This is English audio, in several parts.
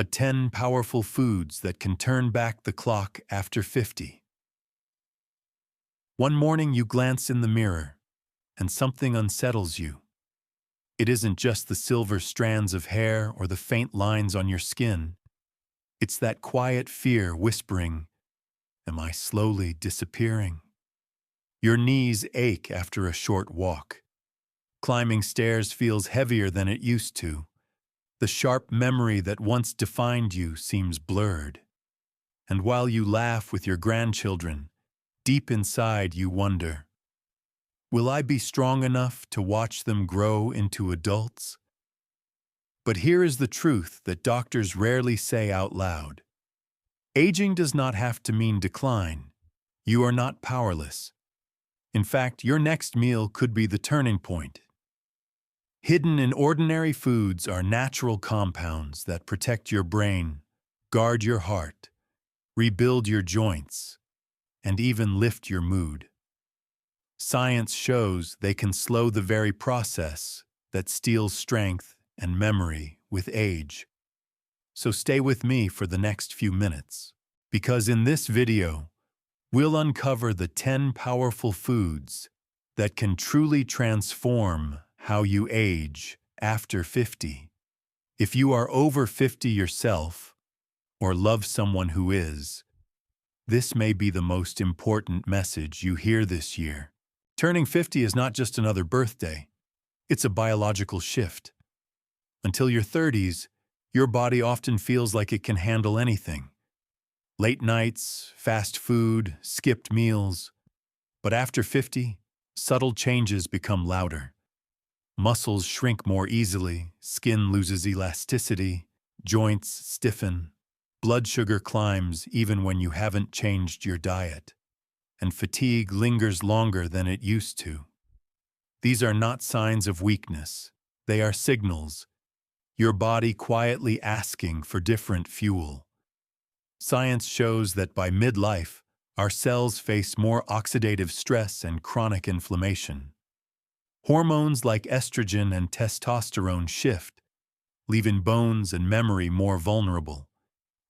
10 powerful foods that can turn back the clock after 50. One morning you glance in the mirror, and something unsettles you. It isn't just the silver strands of hair or the faint lines on your skin. It's that quiet fear whispering, "Am I slowly disappearing?" Your knees ache after a short walk. Climbing stairs feels heavier than it used to. The sharp memory that once defined you seems blurred. And while you laugh with your grandchildren, deep inside you wonder, will I be strong enough to watch them grow into adults? But here is the truth that doctors rarely say out loud. Aging does not have to mean decline. You are not powerless. In fact, your next meal could be the turning point. Hidden in ordinary foods are natural compounds that protect your brain, guard your heart, rebuild your joints, and even lift your mood. Science shows they can slow the very process that steals strength and memory with age. So stay with me for the next few minutes, because in this video, we'll uncover the 10 powerful foods that can truly transform how you age after 50. If you are over 50 yourself, or love someone who is, this may be the most important message you hear this year. Turning 50 is not just another birthday, it's a biological shift. Until your 30s, your body often feels like it can handle anything. Late nights, fast food, skipped meals. But after 50, subtle changes become louder. Muscles shrink more easily, skin loses elasticity, joints stiffen, blood sugar climbs even when you haven't changed your diet, and fatigue lingers longer than it used to. These are not signs of weakness, they are signals, your body quietly asking for different fuel. Science shows that by midlife, our cells face more oxidative stress and chronic inflammation. Hormones like estrogen and testosterone shift, leaving bones and memory more vulnerable.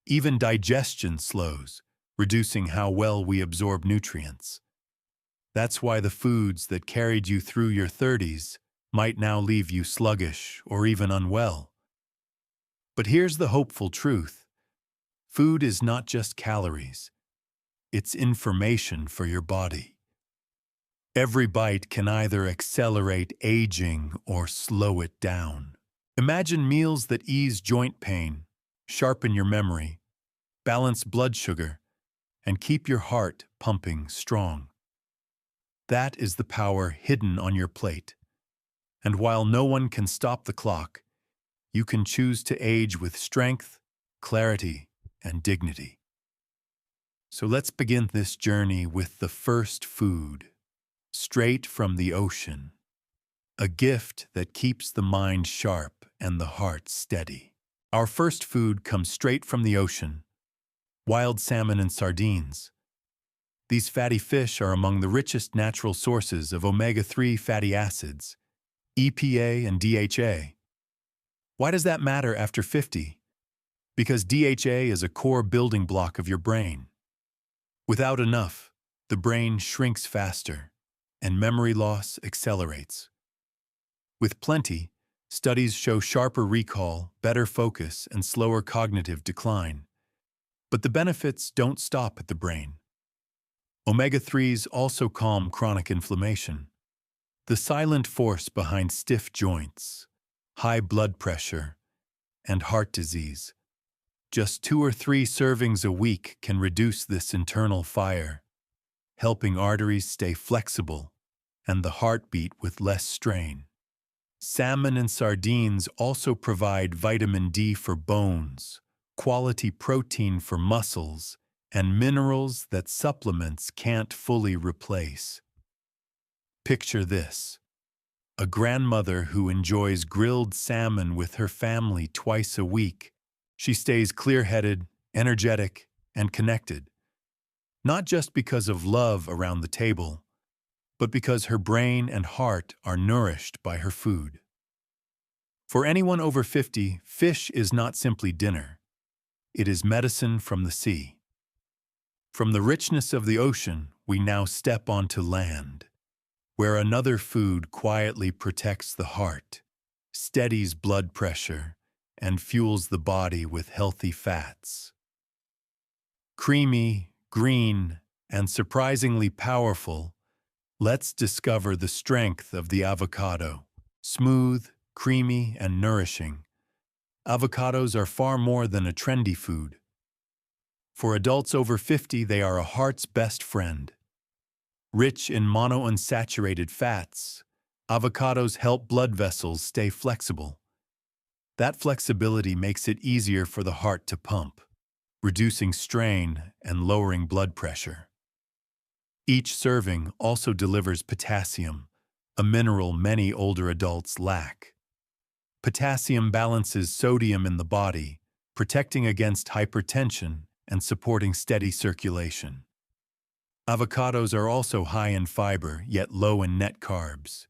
Even digestion slows, reducing how well we absorb nutrients. That's why the foods that carried you through your 30s might now leave you sluggish or even unwell. But here's the hopeful truth. Food is not just calories. It's information for your body. Every bite can either accelerate aging or slow it down. Imagine meals that ease joint pain, sharpen your memory, balance blood sugar, and keep your heart pumping strong. That is the power hidden on your plate. And while no one can stop the clock, you can choose to age with strength, clarity, and dignity. So let's begin this journey with the first food, straight from the ocean, a gift that keeps the mind sharp and the heart steady. Our first food comes straight from the ocean, wild salmon and sardines. These fatty fish are among the richest natural sources of omega-3 fatty acids, EPA and DHA. Why does that matter after 50? Because DHA is a core building block of your brain. Without enough, the brain shrinks faster, and memory loss accelerates. With plenty, studies show sharper recall, better focus, and slower cognitive decline. But the benefits don't stop at the brain. Omega-3s also calm chronic inflammation, the silent force behind stiff joints, high blood pressure, and heart disease. Just 2 or 3 servings a week can reduce this internal fire, helping arteries stay flexible and the heart beat with less strain. Salmon and sardines also provide vitamin D for bones, quality protein for muscles, and minerals that supplements can't fully replace. Picture this: a grandmother who enjoys grilled salmon with her family twice a week. She stays clear-headed, energetic, and connected, not just because of love around the table, but because her brain and heart are nourished by her food. For anyone over 50, fish is not simply dinner. It is medicine from the sea. From the richness of the ocean, we now step onto land, where another food quietly protects the heart, steadies blood pressure, and fuels the body with healthy fats. Creamy, green, and surprisingly powerful, let's discover the strength of the avocado. Smooth, creamy, and nourishing, avocados are far more than a trendy food. For adults over 50, they are a heart's best friend. Rich in monounsaturated fats, avocados help blood vessels stay flexible. That flexibility makes it easier for the heart to pump, reducing strain and lowering blood pressure. Each serving also delivers potassium, a mineral many older adults lack. Potassium balances sodium in the body, protecting against hypertension and supporting steady circulation. Avocados are also high in fiber, yet low in net carbs,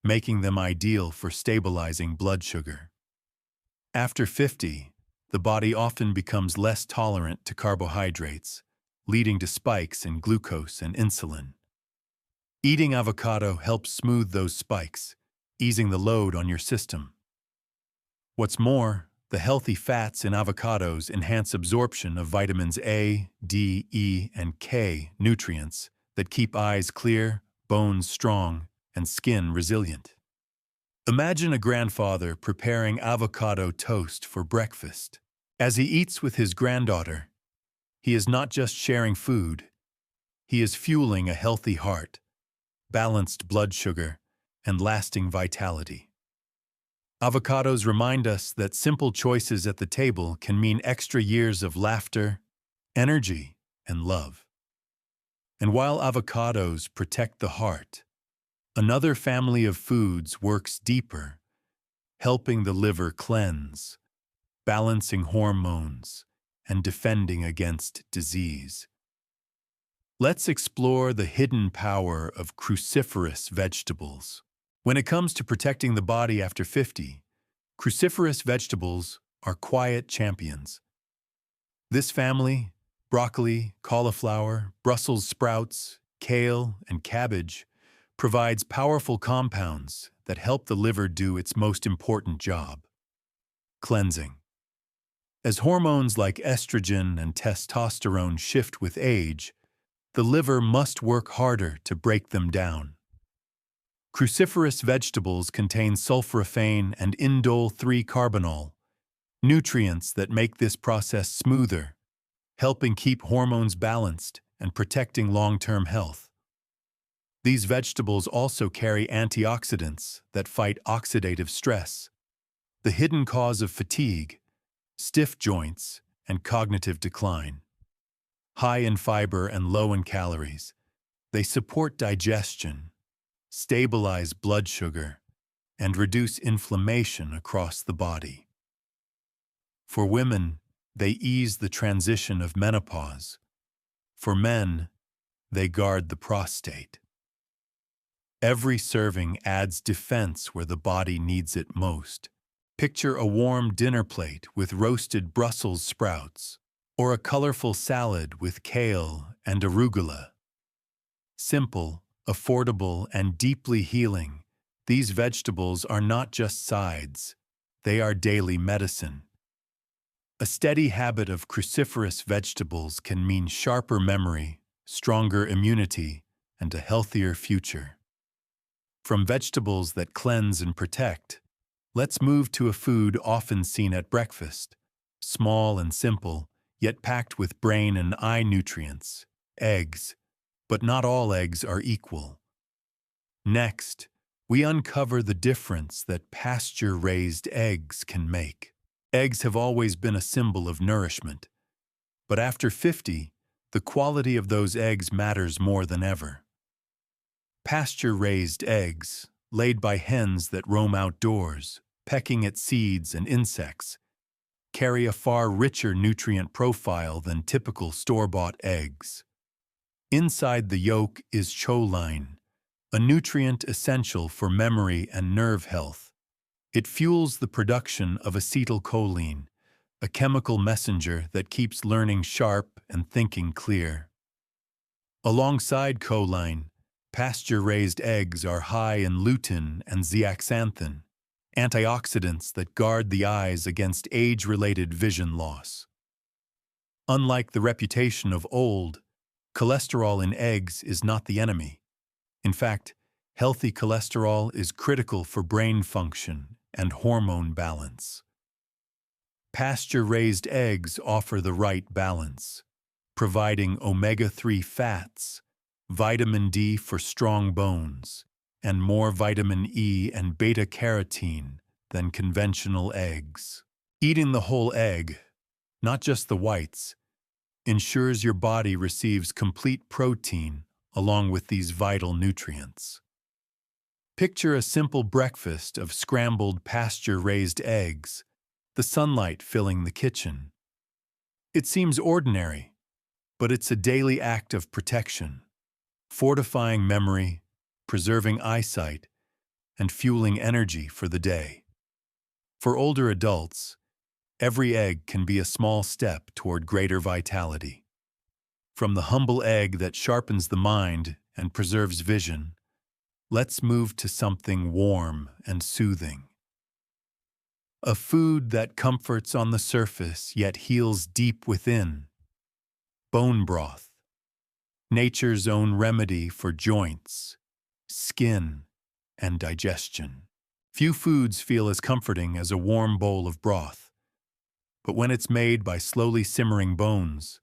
making them ideal for stabilizing blood sugar. After 50, the body often becomes less tolerant to carbohydrates, leading to spikes in glucose and insulin. Eating avocado helps smooth those spikes, easing the load on your system. What's more, the healthy fats in avocados enhance absorption of vitamins A, D, E, and K nutrients that keep eyes clear, bones strong, and skin resilient. Imagine a grandfather preparing avocado toast for breakfast. As he eats with his granddaughter, he is not just sharing food, he is fueling a healthy heart, balanced blood sugar, and lasting vitality. Avocados remind us that simple choices at the table can mean extra years of laughter, energy, and love. And while avocados protect the heart, another family of foods works deeper, helping the liver cleanse, balancing hormones, and defending against disease. Let's explore the hidden power of cruciferous vegetables. When it comes to protecting the body after 50, cruciferous vegetables are quiet champions. This family, broccoli, cauliflower, Brussels sprouts, kale, and cabbage, provides powerful compounds that help the liver do its most important job: cleansing. As hormones like estrogen and testosterone shift with age, the liver must work harder to break them down. Cruciferous vegetables contain sulforaphane and indole-3-carbinol, nutrients that make this process smoother, helping keep hormones balanced and protecting long-term health. These vegetables also carry antioxidants that fight oxidative stress, the hidden cause of fatigue, stiff joints, and cognitive decline. High in fiber and low in calories, they support digestion, stabilize blood sugar, and reduce inflammation across the body. For women, they ease the transition of menopause. For men, they guard the prostate. Every serving adds defense where the body needs it most. Picture a warm dinner plate with roasted Brussels sprouts, or a colorful salad with kale and arugula. Simple, affordable, and deeply healing, these vegetables are not just sides, they are daily medicine. A steady habit of cruciferous vegetables can mean sharper memory, stronger immunity, and a healthier future. From vegetables that cleanse and protect, let's move to a food often seen at breakfast, small and simple, yet packed with brain and eye nutrients: eggs. But not all eggs are equal. Next, we uncover the difference that pasture-raised eggs can make. Eggs have always been a symbol of nourishment, but after 50, the quality of those eggs matters more than ever. Pasture-raised eggs, laid by hens that roam outdoors, pecking at seeds and insects, carry a far richer nutrient profile than typical store-bought eggs. Inside the yolk is choline, a nutrient essential for memory and nerve health. It fuels the production of acetylcholine, a chemical messenger that keeps learning sharp and thinking clear. Alongside choline, pasture-raised eggs are high in lutein and zeaxanthin, antioxidants that guard the eyes against age-related vision loss. Unlike the reputation of old, cholesterol in eggs is not the enemy. In fact, healthy cholesterol is critical for brain function and hormone balance. Pasture-raised eggs offer the right balance, providing omega-3 fats, vitamin D for strong bones, and more vitamin E and beta-carotene than conventional eggs. Eating the whole egg, not just the whites, ensures your body receives complete protein along with these vital nutrients. Picture a simple breakfast of scrambled pasture-raised eggs, the sunlight filling the kitchen. It seems ordinary, but it's a daily act of protection, fortifying memory, preserving eyesight, and fueling energy for the day. For older adults, every egg can be a small step toward greater vitality. From the humble egg that sharpens the mind and preserves vision, let's move to something warm and soothing. A food that comforts on the surface yet heals deep within. Bone broth, nature's own remedy for joints, skin, and digestion. Few foods feel as comforting as a warm bowl of broth. But when it's made by slowly simmering bones,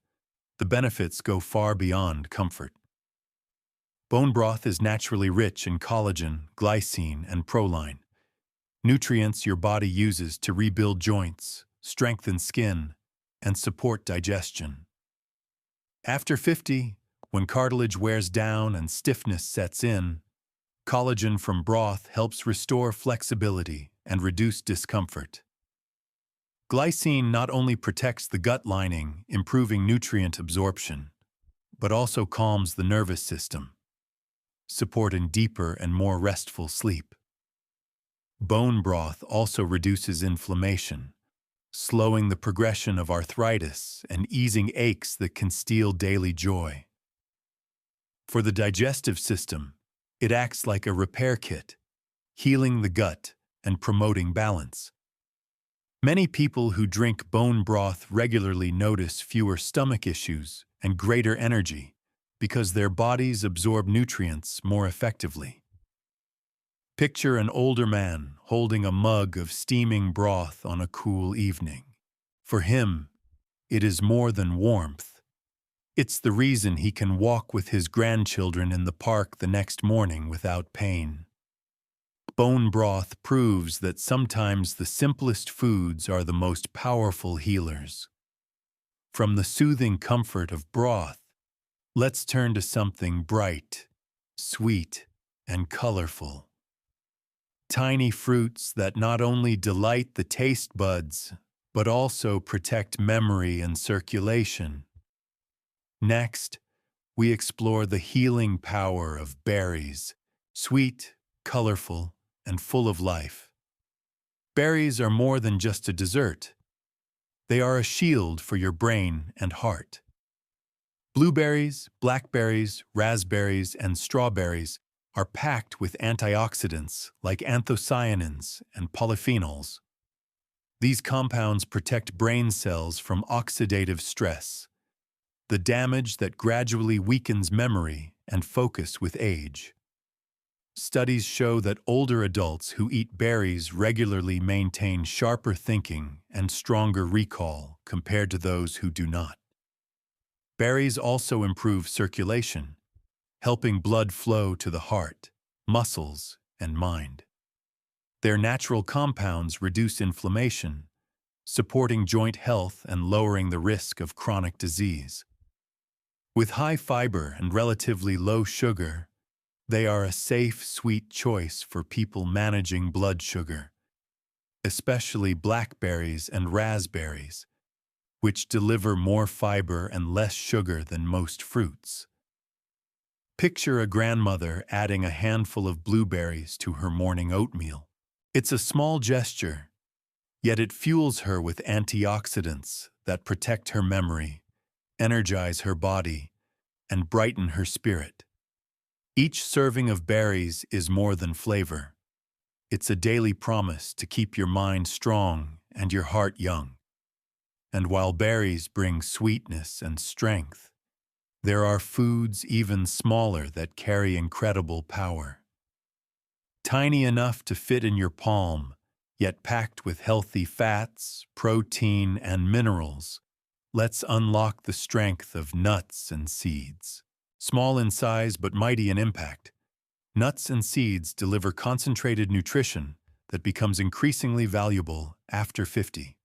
the benefits go far beyond comfort. Bone broth is naturally rich in collagen, glycine, and proline, nutrients your body uses to rebuild joints, strengthen skin, and support digestion. After 50, when cartilage wears down and stiffness sets in, collagen from broth helps restore flexibility and reduce discomfort. Glycine not only protects the gut lining, improving nutrient absorption, but also calms the nervous system, supporting deeper and more restful sleep. Bone broth also reduces inflammation, slowing the progression of arthritis and easing aches that can steal daily joy. For the digestive system, it acts like a repair kit, healing the gut and promoting balance. Many people who drink bone broth regularly notice fewer stomach issues and greater energy because their bodies absorb nutrients more effectively. Picture an older man holding a mug of steaming broth on a cool evening. For him, it is more than warmth. It's the reason he can walk with his grandchildren in the park the next morning without pain. Bone broth proves that sometimes the simplest foods are the most powerful healers. From the soothing comfort of broth, let's turn to something bright, sweet, and colorful. Tiny fruits that not only delight the taste buds, but also protect memory and circulation. Next, we explore the healing power of berries, sweet, colorful, and full of life. Berries are more than just a dessert. They are a shield for your brain and heart. Blueberries, blackberries, raspberries, and strawberries are packed with antioxidants like anthocyanins and polyphenols. These compounds protect brain cells from oxidative stress, the damage that gradually weakens memory and focus with age. Studies show that older adults who eat berries regularly maintain sharper thinking and stronger recall compared to those who do not. Berries also improve circulation, helping blood flow to the heart, muscles, and mind. Their natural compounds reduce inflammation, supporting joint health and lowering the risk of chronic disease. With high fiber and relatively low sugar, they are a safe, sweet choice for people managing blood sugar, especially blackberries and raspberries, which deliver more fiber and less sugar than most fruits. Picture a grandmother adding a handful of blueberries to her morning oatmeal. It's a small gesture, Yet it fuels her with antioxidants that protect her memory, energize her body, and brighten her spirit. Each serving of berries is more than flavor. It's a daily promise to keep your mind strong and your heart young. And while berries bring sweetness and strength, there are foods even smaller that carry incredible power. Tiny enough to fit in your palm, yet packed with healthy fats, protein, and minerals, let's unlock the strength of nuts and seeds. Small in size but mighty in impact, nuts and seeds deliver concentrated nutrition that becomes increasingly valuable after 50.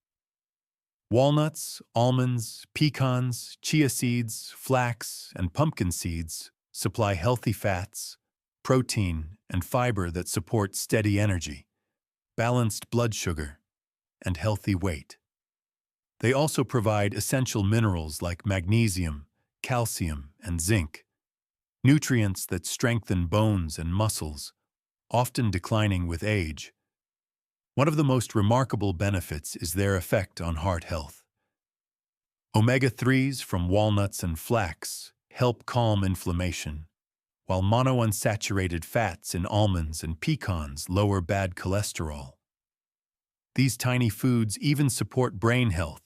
Walnuts, almonds, pecans, chia seeds, flax, and pumpkin seeds supply healthy fats, protein, and fiber that support steady energy, balanced blood sugar, and healthy weight. They also provide essential minerals like magnesium, calcium, and zinc, nutrients that strengthen bones and muscles, often declining with age. One of the most remarkable benefits is their effect on heart health. Omega-3s from walnuts and flax help calm inflammation, while monounsaturated fats in almonds and pecans lower bad cholesterol. These tiny foods even support brain health,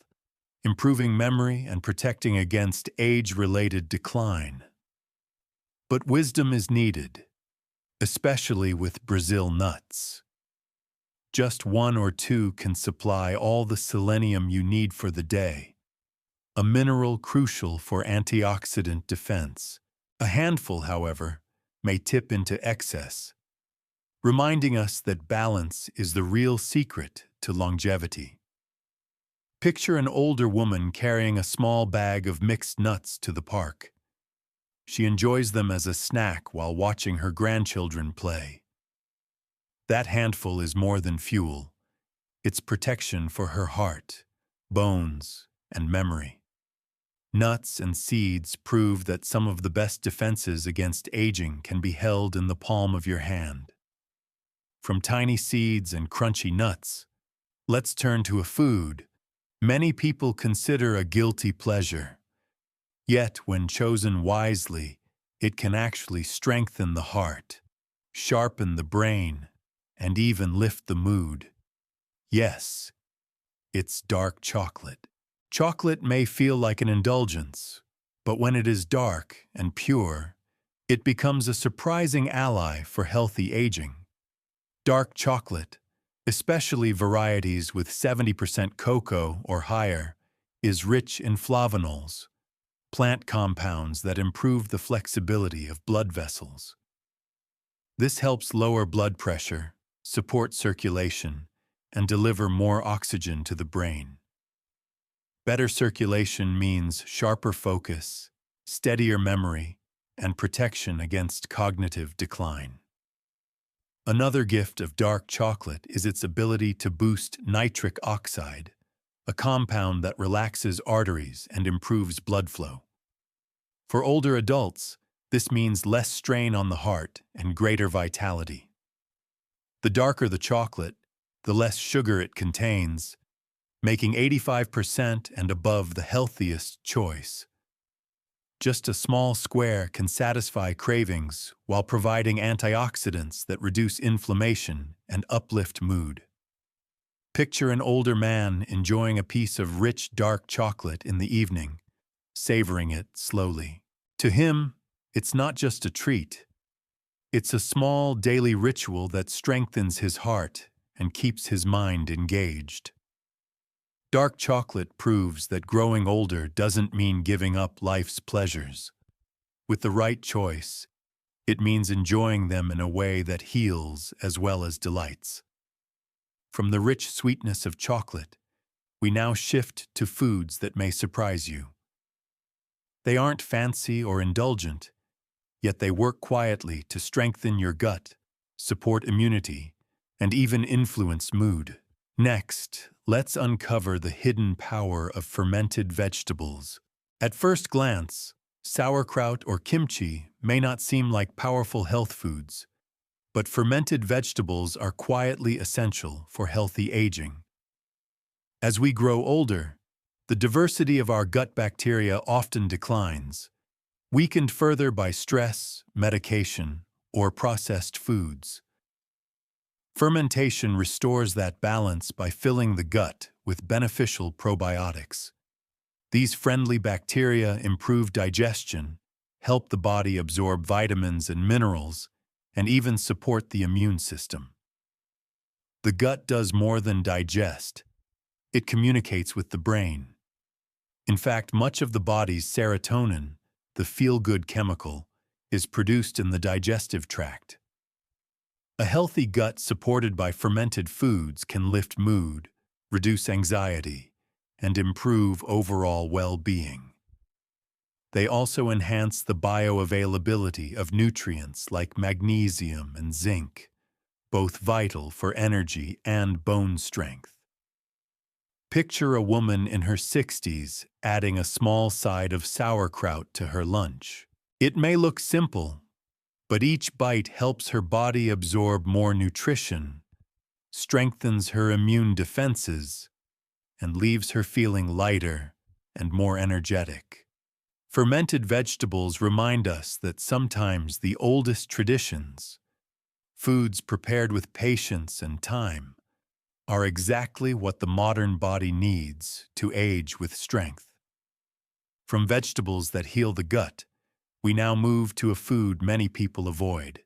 improving memory and protecting against age-related decline. But wisdom is needed, especially with Brazil nuts. Just one or two can supply all the selenium you need for the day, a mineral crucial for antioxidant defense. A handful, however, may tip into excess, reminding us that balance is the real secret to longevity. Picture an older woman carrying a small bag of mixed nuts to the park. She enjoys them as a snack while watching her grandchildren play. That handful is more than fuel. It's protection for her heart, bones, and memory. Nuts and seeds prove that some of the best defenses against aging can be held in the palm of your hand. From tiny seeds and crunchy nuts, let's turn to a food many people consider a guilty pleasure. Yet, when chosen wisely, it can actually strengthen the heart, sharpen the brain, and even lift the mood. Yes, it's dark chocolate. Chocolate may feel like an indulgence, but when it is dark and pure, it becomes a surprising ally for healthy aging. Dark chocolate, especially varieties with 70% cocoa or higher, is rich in flavonols, plant compounds that improve the flexibility of blood vessels. This helps lower blood pressure, support circulation, and deliver more oxygen to the brain. Better circulation means sharper focus, steadier memory, and protection against cognitive decline. Another gift of dark chocolate is its ability to boost nitric oxide, a compound that relaxes arteries and improves blood flow. For older adults, this means less strain on the heart and greater vitality. The darker the chocolate, the less sugar it contains, making 85% and above the healthiest choice. Just a small square can satisfy cravings while providing antioxidants that reduce inflammation and uplift mood. Picture an older man enjoying a piece of rich dark chocolate in the evening, savoring it slowly. To him, it's not just a treat. It's a small daily ritual that strengthens his heart and keeps his mind engaged. Dark chocolate proves that growing older doesn't mean giving up life's pleasures. With the right choice, it means enjoying them in a way that heals as well as delights. From the rich sweetness of chocolate, we now shift to foods that may surprise you. They aren't fancy or indulgent, yet they work quietly to strengthen your gut, support immunity, and even influence mood. Next, let's uncover the hidden power of fermented vegetables. At first glance, sauerkraut or kimchi may not seem like powerful health foods, but fermented vegetables are quietly essential for healthy aging. As we grow older, the diversity of our gut bacteria often declines, weakened further by stress, medication, or processed foods. Fermentation restores that balance by filling the gut with beneficial probiotics. These friendly bacteria improve digestion, help the body absorb vitamins and minerals, and even support the immune system. The gut does more than digest. It communicates with the brain. In fact, much of the body's serotonin, the feel-good chemical, is produced in the digestive tract. A healthy gut supported by fermented foods can lift mood, reduce anxiety, and improve overall well-being. They also enhance the bioavailability of nutrients like magnesium and zinc, both vital for energy and bone strength. Picture a woman in her 60s adding a small side of sauerkraut to her lunch. It may look simple, but each bite helps her body absorb more nutrition, strengthens her immune defenses, and leaves her feeling lighter and more energetic. Fermented vegetables remind us that sometimes the oldest traditions, foods prepared with patience and time, are exactly what the modern body needs to age with strength. From vegetables that heal the gut, we now move to a food many people avoid,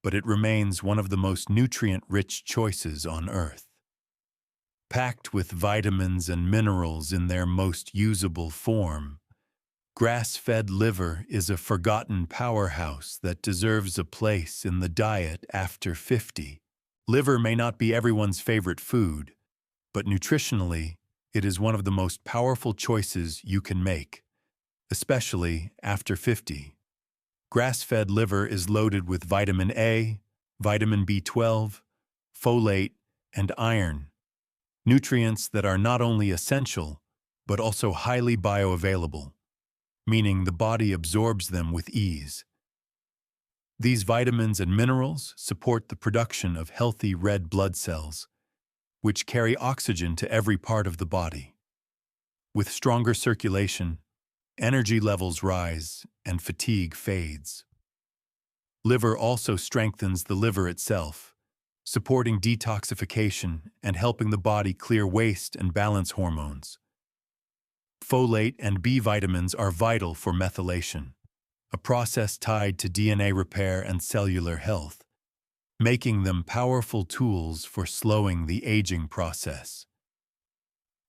but it remains one of the most nutrient-rich choices on Earth. Packed with vitamins and minerals in their most usable form, grass-fed liver is a forgotten powerhouse that deserves a place in the diet after 50. Liver may not be everyone's favorite food, but nutritionally, it is one of the most powerful choices you can make, especially after 50. Grass-fed liver is loaded with vitamin A, vitamin B12, folate, and iron, nutrients that are not only essential, but also highly bioavailable, meaning the body absorbs them with ease. These vitamins and minerals support the production of healthy red blood cells, which carry oxygen to every part of the body. With stronger circulation, energy levels rise and fatigue fades. Liver also strengthens the liver itself, supporting detoxification and helping the body clear waste and balance hormones. Folate and B vitamins are vital for methylation, a process tied to DNA repair and cellular health, making them powerful tools for slowing the aging process.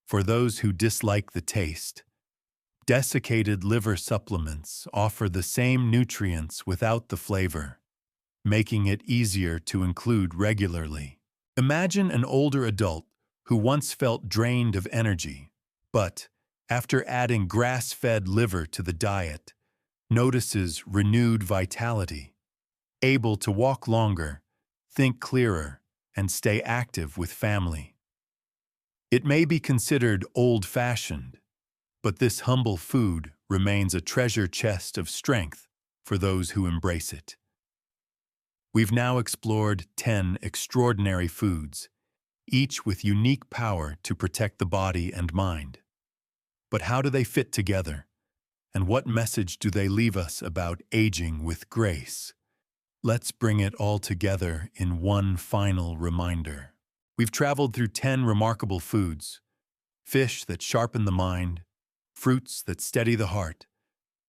For those who dislike the taste, desiccated liver supplements offer the same nutrients without the flavor, making it easier to include regularly. Imagine an older adult who once felt drained of energy, but, after adding grass-fed liver to the diet, notices renewed vitality, able to walk longer, think clearer, and stay active with family. It may be considered old-fashioned, but this humble food remains a treasure chest of strength for those who embrace it. We've now explored 10 extraordinary foods, each with unique power to protect the body and mind. But how do they fit together? And what message do they leave us about aging with grace? Let's bring it all together in one final reminder. We've traveled through 10 remarkable foods: fish that sharpen the mind, fruits that steady the heart,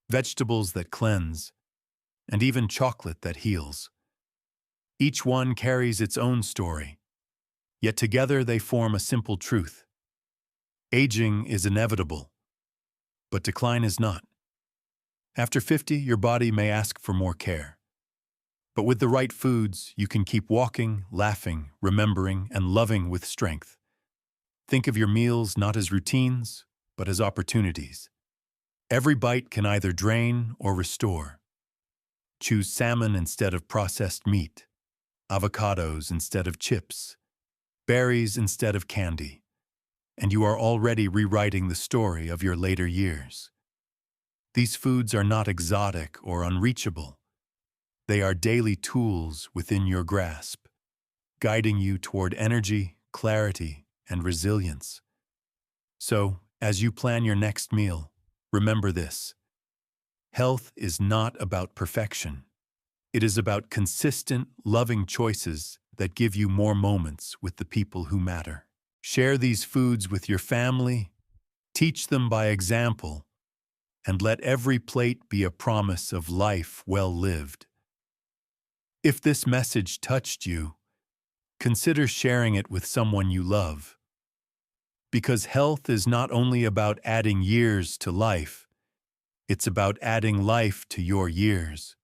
vegetables that cleanse, and even chocolate that heals. Each one carries its own story, yet together they form a simple truth. Aging is inevitable, but decline is not. After 50, your body may ask for more care. But with the right foods, you can keep walking, laughing, remembering, and loving with strength. Think of your meals not as routines, but as opportunities. Every bite can either drain or restore. Choose salmon instead of processed meat, avocados instead of chips, berries instead of candy, and you are already rewriting the story of your later years. These foods are not exotic or unreachable. They are daily tools within your grasp, guiding you toward energy, clarity, and resilience. So, as you plan your next meal, remember this. Health is not about perfection. It is about consistent, loving choices that give you more moments with the people who matter. Share these foods with your family, teach them by example, and let every plate be a promise of life well lived. If this message touched you, consider sharing it with someone you love. Because health is not only about adding years to life, it's about adding life to your years.